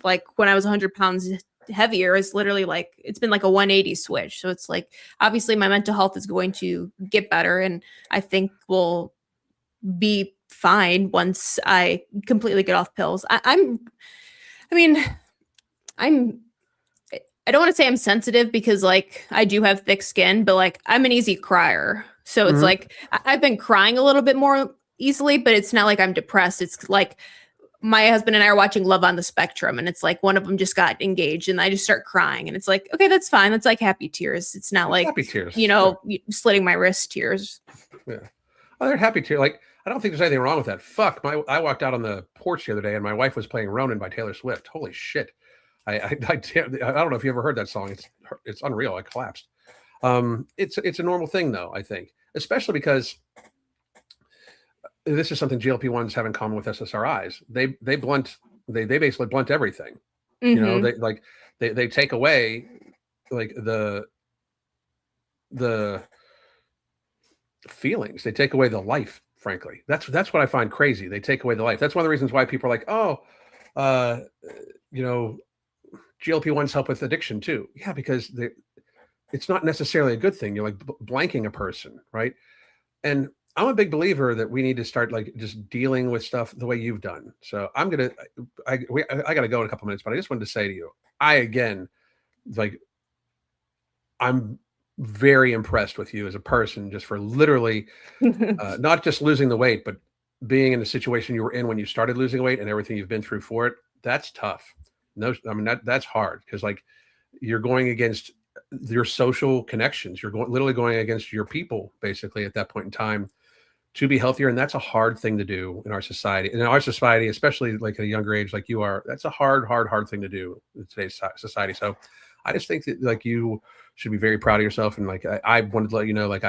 like when I was 100 pounds heavier is literally like, it's been like a 180 switch. So it's like, obviously my mental health is going to get better, and I think will be fine once I completely get off pills. I don't want to say I'm sensitive, because like I do have thick skin, but like I'm an easy crier. So it's like I've been crying a little bit more easily, but it's not like I'm depressed. It's like my husband and I are watching Love on the Spectrum, and it's like one of them just got engaged and I just start crying, and it's like, okay, that's fine. That's like happy tears. It's not like happy tears, you know, slitting my wrist tears. Yeah. Oh, they're happy tears. Like, I don't think there's anything wrong with that. Fuck, I walked out on the porch the other day and my wife was playing Ronin by Taylor Swift. Holy shit. I don't know if you ever heard that song. It's unreal. I collapsed. It's a normal thing though, I think, especially because this is something GLP-1s have in common with SSRIs. They basically blunt everything. You know, they take away like the feelings. They take away the life, frankly. That's what I find crazy. They take away the life. That's one of the reasons why people are like, oh, you know, GLP-1s help with addiction too. Yeah, because it's not necessarily a good thing. You're like blanking a person, right? And I'm a big believer that we need to start like just dealing with stuff the way you've done. So I got to go in a couple minutes, but I just wanted to say to you, I'm very impressed with you as a person, just for literally not just losing the weight, but being in the situation you were in when you started losing weight and everything you've been through for it. That's tough. No, I mean, that's hard, because like you're going against your social connections. You're literally going against your people basically at that point in time to be healthier. And that's a hard thing to do in our society. In our society, especially like at a younger age like you are, that's a hard thing to do in today's society. So I just think that like you should be very proud of yourself. And like I wanted to let you know, like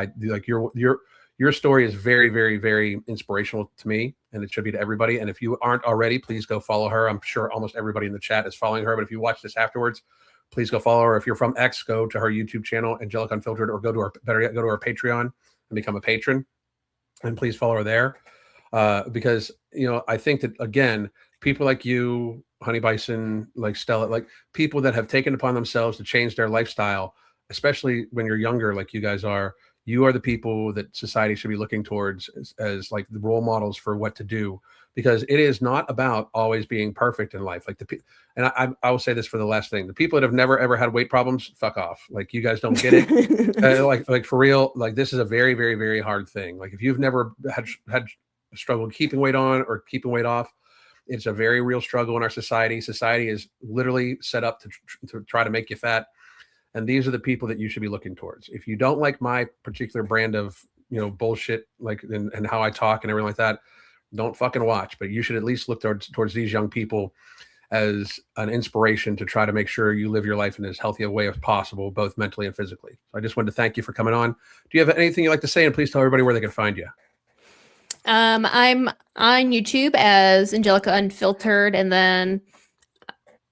your story is very, very, very inspirational to me, and it should be to everybody. And if you aren't already, please go follow her. I'm sure almost everybody in the chat is following her, but if you watch this afterwards, please go follow her. If you're from X, go to her YouTube channel, Angelica Unfiltered, or go to her Patreon and become a patron. And please follow her there. Because, you know, I think that, again, people like you, Honey Bison, like Stella, like people that have taken upon themselves to change their lifestyle, especially when you're younger, like you guys are, you are the people that society should be looking towards as like the role models for what to do, because it is not about always being perfect in life. Like and I will say this for the last thing, the people that have never, ever had weight problems, fuck off. Like you guys don't get it. Like for real, like this is a very, very, very hard thing. Like if you've never had struggled keeping weight on or keeping weight off, it's a very real struggle in our society. Society is literally set up to try to make you fat. And these are the people that you should be looking towards. If you don't like my particular brand of, you know, bullshit, like, and how I talk and everything like that, don't fucking watch. But you should at least look towards these young people as an inspiration to try to make sure you live your life in as healthy a way as possible, both mentally and physically. So I just wanted to thank you for coming on. Do you have anything you'd like to say? And please tell everybody where they can find you. I'm on YouTube as Angelica Unfiltered, and then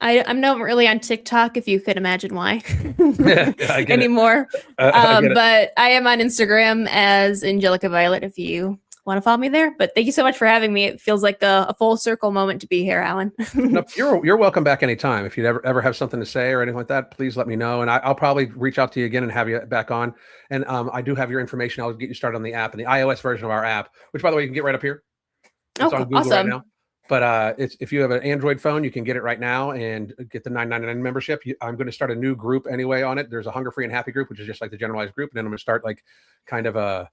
I'm not really on TikTok, if you could imagine why anymore. But I am on Instagram as Angelica Violet if you want to follow me there. But thank you so much for having me. It feels like a full circle moment to be here, Alan. No, you're welcome back anytime. If you ever have something to say or anything like that, please let me know. And I'll probably reach out to you again and have you back on. And I do have your information. I'll get you started on the app and the iOS version of our app, which, by the way, you can get right up here. It's on Google awesome. right now. But if you have an Android phone, you can get it right now and get the $9.99 membership. I'm going to start a new group anyway on it. There's a Hunger Free and Happy group, which is just like the generalized group. And then I'm going to start like kind of a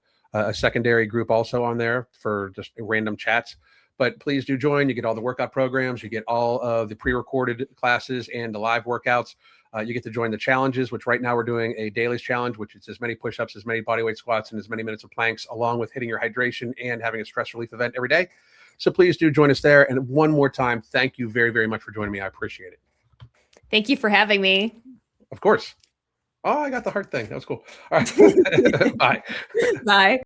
secondary group also on there for just random chats. But please do join. You get all the workout programs. You get all of the pre-recorded classes and the live workouts. You get to join the challenges, which right now we're doing a dailies challenge, which is as many push-ups, as many bodyweight squats, and as many minutes of planks, along with hitting your hydration and having a stress relief event every day. So please do join us there. And one more time, thank you very, very much for joining me. I appreciate it. Thank you for having me. Of course. Oh, I got the heart thing. That was cool. All right. Bye. Bye.